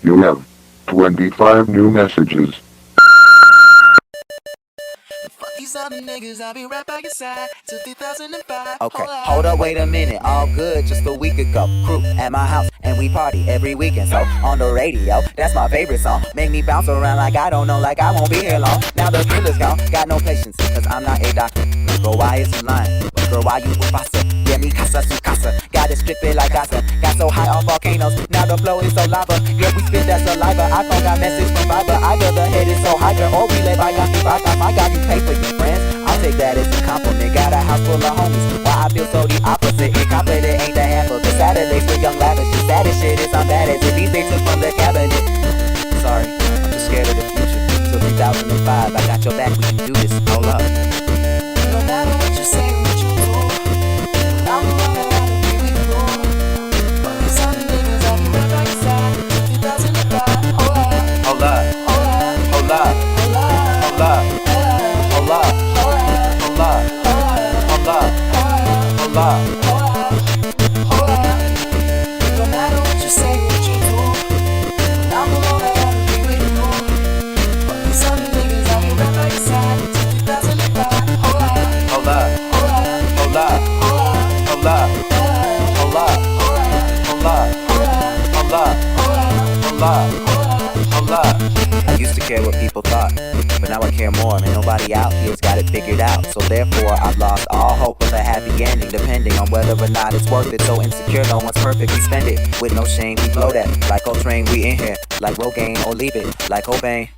You have 25 new messages. Fuck these other niggas, I'll be right by your side till 2005. Okay, hold up, wait a minute. All good, just a week ago. Crew at my house, and we party every weekend. So on the radio, that's my favorite song. Make me bounce around like I don't know, like I won't be here long. Now the killer's gone, got no patience, cause I'm not a doctor. Girl, why is you lying? Girl, why you with pasta? Yeah, me casa su casa. Got it stripping like casa. Got so high on volcanoes, now the flow is so lava. Yeah, we spit that saliva. I phone got message from Viber. Either the head is so hydra, or we let bygones be bygones. My God, you pay for your friends. I'll take that as a compliment. Got a house full of homies. Why I feel so the opposite? Incompetent ain't the half of the Saturdays with young lavish. The saddest shit is I'm bad as it. These days took from the cabinet. Sorry, I'm just scared of the future. Till 2005, I got your back. We can do this. Hold up. No matter what you say, what you do, I'm the one that I'll be with you. Fuck these other niggas, I'll be right by your side till 2005. Hold up, Hold up. hold up, Hold up. hold up, Hold up. hold up, Hold up. hold up, Hold up. Hold up. hold up. No matter what you say, what you do, I'm the one that I'll be with you. Fuck these other niggas, I'll be right by your side till 2005. Hold up, Hold up. hold up, Hold up. hold up, Hold up. hold up, Hold up. hold up, Hold up. Hold up. I used to care what people thought, but now I care more. Man, nobody out here's got it figured out. So therefore, I've lost all hope of a happy ending, depending on whether or not it's worth it. So insecure, no one's perfect. We spend it with no shame. We blow that like Coltrane. We in here like Rogaine or leave it like Cobain.